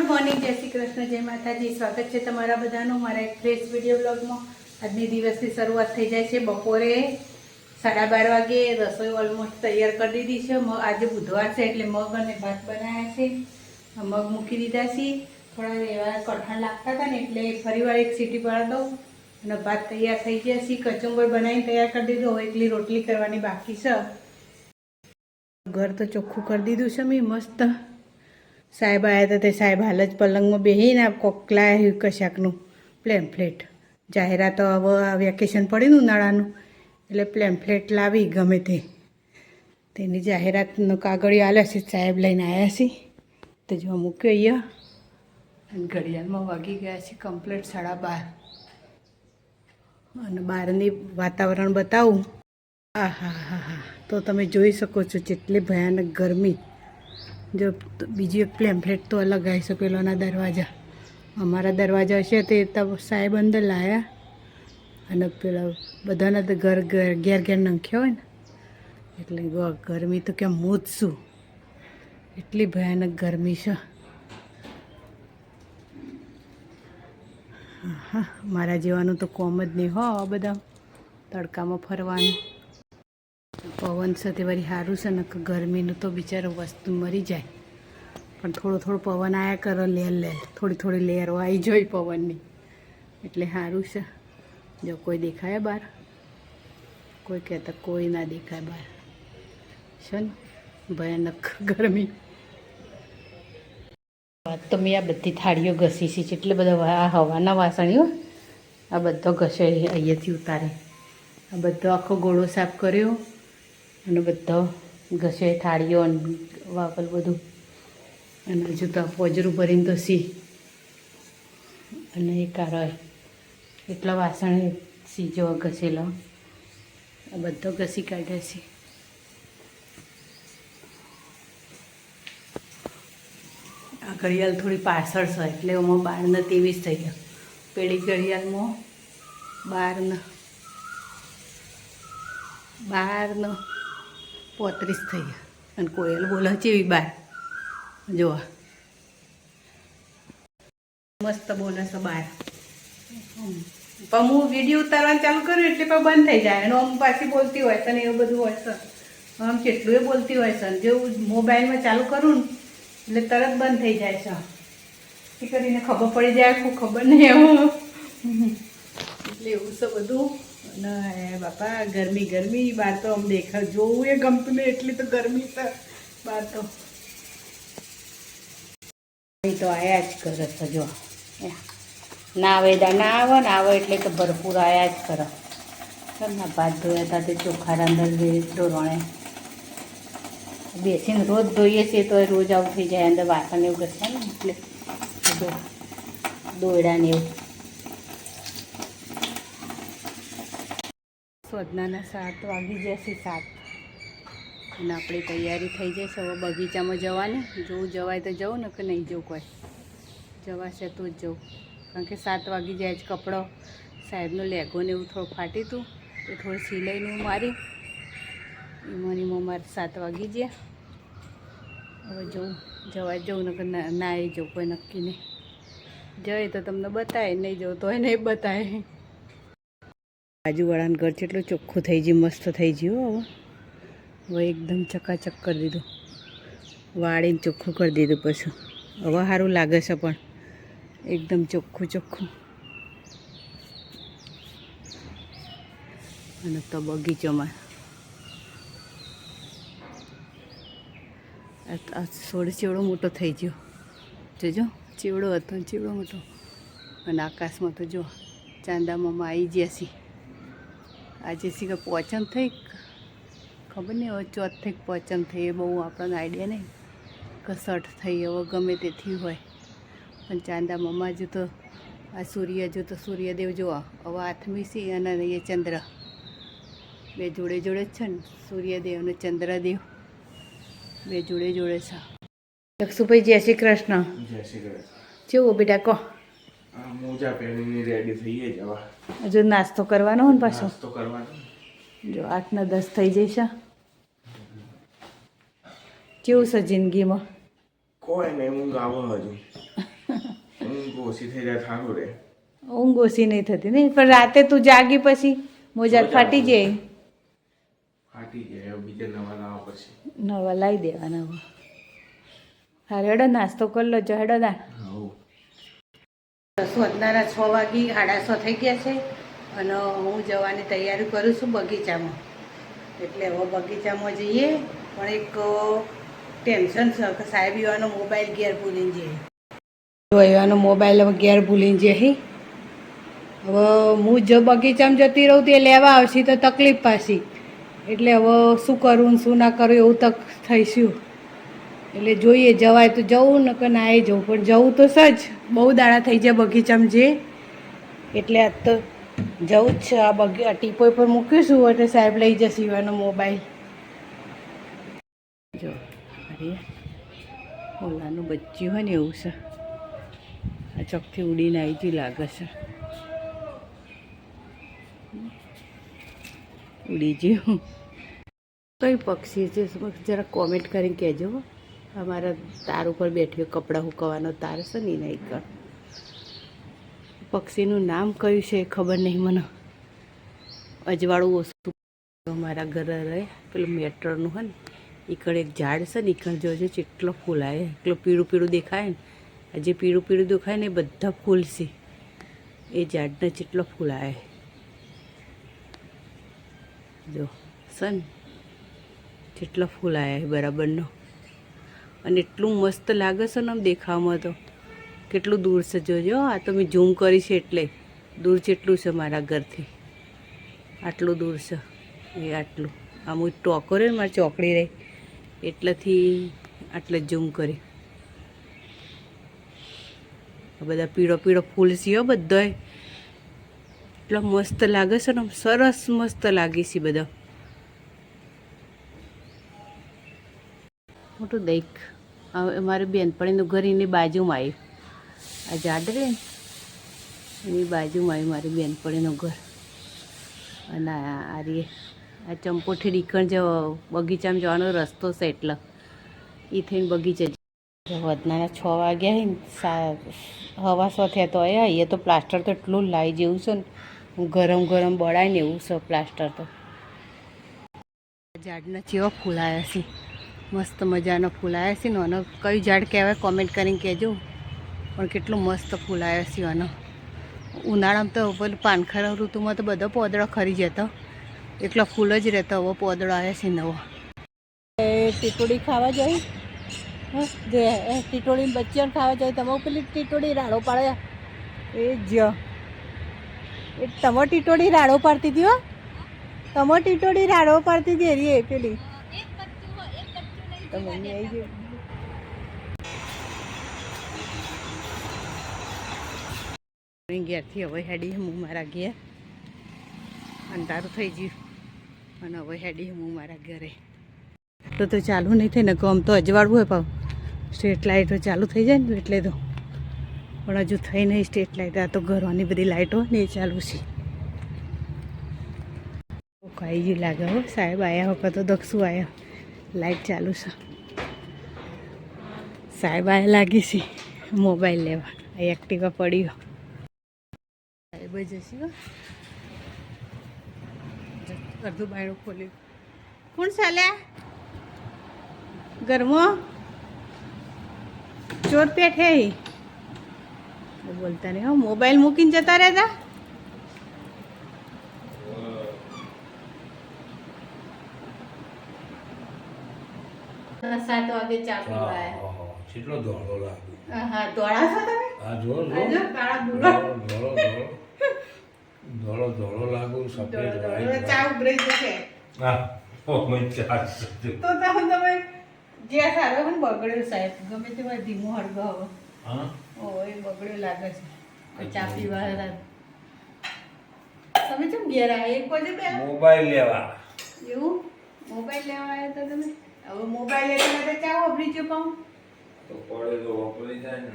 Morning, જય શ્રી કૃષ્ણ, જય માતાજી. સ્વાગત છે તમારા બધાનું મારા એક ફ્રેશ વિડીયો બ્લોગમાં. આજની દિવસની શરૂઆત થઈ જાય છે બપોરે 12:30 વાગે. રસોઈ ઓલમોસ્ટ તૈયાર કરી દીધી છે. આજે બુધવાર છે એટલે મગ અને ભાત બનાવ્યા છે. મગ મૂકી દીધા છે. થોડા એવા કઠણ લાગતા હતા ને એટલે ફરીવાર એક સીટી પાડી દઉં અને ભાત તૈયાર થઈ ગયા છે. કચુંબર બનાવીને તૈયાર કરી દીધો. એકલી રોટલી કરવાની બાકી છે. ઘર તો ચોખ્ખું કરી દીધું છે મેં મસ્ત. સાહેબ આવ્યા હતા તે સાહેબ હાલ જ પલંગમાં બેસીને કોકલા કશાકનું પ્લેમ્ફલેટ જાહેરાતો હવે વેકેશન પડ્યું ઉનાળાનું એટલે પ્લેમ્ફલેટ લાવી ગમે તેની જાહેરાતનો કાગળિયો આવ્યા છે. સાહેબ લઈને આવ્યા છે તો જો મૂક્યો અહીંયા અને ઘડિયાળમાં વાગી ગયા છે કમ્પ્લીટ 12:30 અને બહારની વાતાવરણ બતાવું. હા હા હા હા તો તમે જોઈ શકો છો જેટલી ભયાનક ગરમી. જો બીજી એક પ્લેમ્ફલેટ તો અલગ આવી છે પેલોના દરવાજા. અમારા દરવાજા છે તે સાહેબ અંદર લાવ્યા અને પેલા બધાના તો ઘર ઘેર ઘેર નાખ્યા હોય ને એટલે ગરમી તો કેમ મૂજશું એટલી ભયાનક ગરમી છે. હા મારા જેવાનું તો કોમ જ નહીં હો બધા તડકામાં ફરવાનું. પવન સાથે વળી સારું છે ને ગરમીનું તો બિચારો વસ્તુ મરી જાય પણ થોડો પવન આવ્યા કરો લેર થોડી લેરો આવી જોઈ પવનની એટલે સારું છે. જો કોઈ દેખાય બહાર કોઈ કહેતા કોઈ ના દેખાય બહાર છે ને ભયાનક ગરમી. વાત તો મેં આ બધી થાળીઓ ઘસી છે એટલે બધા આ હવાના વાસણીઓ આ બધો ઘસે અહીંયાથી ઉતારે. આ બધો આખો ગોળો સાફ કર્યો અને બધો ઘસે થાળીઓ વાપર બધું અને હજુ તો પોજરું ભરીને તો સી અને એ કારો એટલા વાસણ સીજો ઘસેલો આ બધો ઘસી કાઢે છે. આ ઘડિયાળ થોડી પાછળ છે એટલે એમાં 12 ને 23 થઈ ગયો. પેલી ઘડિયાળમાં 12 ને 35 થઈ ગયા અને કોયલ બોલે છે એવી 12 જોવા મસ્ત બોલે છે 12. પણ હું વિડીયો ઉતારવાનું ચાલુ કરું એટલે પણ બંધ થઈ જાય અને આમ પાછી બોલતી હોય છે ને એવું બધું હોય છે. આમ કેટલું એ બોલતી હોય છે જેવું મોબાઈલમાં ચાલુ કરું ને એટલે તરત બંધ થઈ જાય છે. એ કરીને ખબર પડી જાય કોઈ ખબર નહીં એવું એટલે એવું છે બધું. અને બાપા ગરમી બહાર તો આમ દેખાવ જોવું એ ગમતું નહીં એટલી તો ગરમી છે બહાર તો. તો આયા જ કરે છે જો ના આવે ના આવે એટલે તો ભરપૂર આયા જ કરે. ના ભાત ધોયા હતા તે ચોખ્ખા અંદર ધોરણે બેસીને રોજ ધોઈએ છીએ તો રોજ આવું થઈ જાય અંદર વાસણ એવું ઘસે ને એટલે દોયડા ને એવું. સોદનાના 7 વાગી જશે 7 અને આપણી તૈયારી થઈ જશે હવે બગીચામાં જવાની. જોવું જવાય તો જવું ને કે નહીં જવું કોઈ જવાશે તો જ જવું કારણ કે 7 વાગી જાય જ. કપડો સાહેબનો લેગો ને એવું થોડું ફાટ્યું હતું એ થોડું સિલાઈને મારી એમાંની મારે 7 વાગી ગયા. હવે જવાય જવું ને કે ના એ જવું કોઈ નક્કી નહીં. જાય તો તમને બતાવે નહીં જવું તો એ નહીં બતાવે. બાજુવાળાનું ઘર કેટલું ચોખ્ખું થઈ ગયું મસ્ત થઈ ગયું. હવે એકદમ ચકાચક કરી દીધું વાળીને ચોખ્ખું કરી દીધું પછી હવે સારું લાગે છે પણ એકદમ ચોખ્ખું. અને તો બગીચામાં આ છોડ ચેવડો મોટો થઈ ગયો જોજો ચેવડો હતો ચેવડો મોટો. અને આકાશમાં તો જો ચાંદામાં આવી ગયા છે. આજે સી કે પોચમ થઈ ખબર નહીં હવે 4 થઈ પોચમ થઈ એ બહુ આપણને આઈડિયા નહીં કે 6 થઈ હવે ગમે તે થયું હોય પણ ચાંદામાં જો તો આ સૂર્યદેવ જોવા હવે આથમી છે અને એ ચંદ્ર બે જોડે જ છે ને સૂર્યદેવ અને ચંદ્રદેવ બે જોડે છે. લક્ષુભાઈ જય શ્રી કૃષ્ણ. જય શ્રી કૃષ્ણ. કેવું બેટા કહો. મોજા પહેરીને રેડી થઈએ જવા. હજુ નાસ્તો કરવાનો હોય ને પાછો નાસ્તો કરવાનો જો 8 ને 10 થઈ જશે. કેવું છે જિંદગીમાં? કોઈ નહીં ઊંઘ આવે હજુ ઊંઘ ઓછી થઈ જાય સારું રહે. ઊંઘ ઓછી નહીં થતી નહીં, પણ રાતે તું જાગી પછી મોજા ફાટી જાય. ફાટી જાય હવે બીજા નવા લાવવા પડશે. નવા લાવી દેવાના હવે. હા હેડો નાસ્તો કરી લો જો હેડો દા. સોદનારા 6 વાગી 6:30 થઈ ગયા છે અને હું જવાની તૈયારી કરું છું બગીચામાં. એટલે હવે બગીચામાં જઈએ, પણ એક ટેન્શન છે કે સાહેબ એવાનો મોબાઈલ ઘેર ભૂલીને જઈએ. તો એવાનો મોબાઈલ હવે ઘેર ભૂલીને જઈએ. હવે હું જો બગીચામાં જતી રહું તે લેવા આવશે તો તકલીફ પાછી. એટલે હવે શું કરું ને શું ના કરું એવું તક થઈશું. એટલે જોઈએ જવાય તો જવું ને કે ના એ જવું, પણ જવું તો સજ બહુ દાડા થઈ જાય બગીચામાં જે. એટલે આજ તો જવું જ છે. આ ટીપોઈ પર મૂકીશું એટલે સાહેબ લઈ જશે એવાનો મોબાઈલ. જો અરે ઓલાનું બચ્ચું હોય ને એવું છે. આ ચોકથી ઉડીને આવી ગયું લાગે છે. ઉડી ગયું. કઈ પક્ષી છે જરા કોમેન્ટ કરીને કહેજો. અમારા તાર ઉપર બેઠ્યો કપડાં સુકવવાનો તાર છે ને એના એક પક્ષીનું નામ કયું છે એ ખબર નહીં મને. અજવાળું ઓછું અમારા ઘરે રહે પેલું મેટરનું હોય ને એકડ એક ઝાડ છે ને એકડ જોજો કેટલો ફૂલ આવે. એટલું પીળું પીળું દેખાય ને, જે પીળું પીળું દેખાય ને એ બધા ફૂલ છે. એ ઝાડને જેટલો ફૂલ આવે જો સન જેટલો ફૂલ આવ્યા બરાબરનો. અને એટલું મસ્ત લાગે છે ને આમ દેખાવામાં. તો કેટલું દૂર છે જોજો. આ તો મેં ઝૂમ કરી છે એટલે દૂર જેટલું છે મારા ઘરથી. આટલું દૂર છે એ આટલું. આમ હું ટોકો રહે ને મારી ચોકડી રહી એટલેથી આટલે ઝૂમ કરી. આ બધા પીળો પીળો ફૂલ છે બધાય. એટલો મસ્ત લાગે છે ને સરસ મસ્ત લાગે છે બધા. મોટું દેખ અમારી બેનપણીનું ઘર એની બાજુમાં આવ્યું. આ ઝાડ રે એની બાજુમાં આવ્યું મારી બેનપણીનું ઘર. અને આ રે આ ચંપોઠી ડીકણ જે બગીચામાં જવાનો રસ્તો છે એટલે એ થઈને બગીચા વધનારા 6 વાગ્યા ને 6:15 થયા તો આવ્યા. એ તો પ્લાસ્ટર તો એટલું લાઈ જેવું છે ને ગરમ ગરમ બળાય ને એવું છે પ્લાસ્ટર તો. ઝાડના કેવા ફૂલ આવ્યા છે, મસ્ત મજાના ફૂલ આવ્યા છે ને. અને કયું ઝાડ કહેવાય કોમેન્ટ કરીને કહેજો. પણ કેટલું મસ્ત ફૂલ આવ્યા છે આનો. ઉનાળામાં તો પેલું પાનખરા ઋતુમાં તો બધો પોદળો ખરી જતો, એટલો ફૂલ જ રહેતો. હવે પોદળો આવ્યા છે નવો. ટીટોડી ખાવા જાય જે ટીટોડીને બચ્ચાને ખાવા જાય. તમે પેલી ટીટોડી રાડો પાડે એ જ એ તમે ટીટોડી રાડો પાડતી હતી. હો તમે ટીટોડી રાડો પાડતી હતી એરી એ પેલી તો મમ્મી આવી ગઈ. ઘેરથી હવે હેડી હું મારા ઘેર. અંધારું થઈ ગયું અને હવે હેડી હું મારા ઘરે. તો ચાલુ નહીં થાય ને ગમ તો અજવાળવું હોય પાવ સ્ટ્રીટ લાઇટો ચાલુ થઈ જાય ને એટલે તો. પણ હજુ થઈ નહીં સ્ટ્રીટ લાઇટ. આ તો ઘરોની બધી લાઇટો ને એ ચાલુ છે. ખાઈ ગયું લાગે હો. સાહેબ આવ્યા વખત તો દક્ષું આવ્યા લાઇટ ચાલુ છે. સાહેબ આવ્યા લાગી છે મોબાઈલ લેવા. આ એક્ટિવા પડ્યો. સાહેબ જશે અડધું બાયણું ખોલ્યું. કોણ ચાલ્યા ઘરમાં ચોર પેઠે બોલતા નહીં. હો મોબાઈલ મૂકીને જતા રહેતા. સાત વાગે ચા પીવા. કેટલો ધોળો લાગે. હા ધોળા છો તમે. આ જો કાળા બુરા ધોળો ધોળો લાગુ સફેદ ચા ઉભરાઈ જશે. હા ઓ મે ચા તો તમે જે સારો પણ બગડ્યું સાહેબ ગમે તે ધીમો હળગો હવે. હા ઓ એ બગડ્યું લાગે છે ચા પીવા. તમે કેમ ઘેર આવ્યા 1 વાગે પહેલા? મોબાઈલ લેવા. એવું મોબાઈલ લેવા આવ્યા તો તમે. હવે મોબાઈલ લેવા તો ચા વાપરી છે પાઉં તો પડે તો વાપરી જાય ને.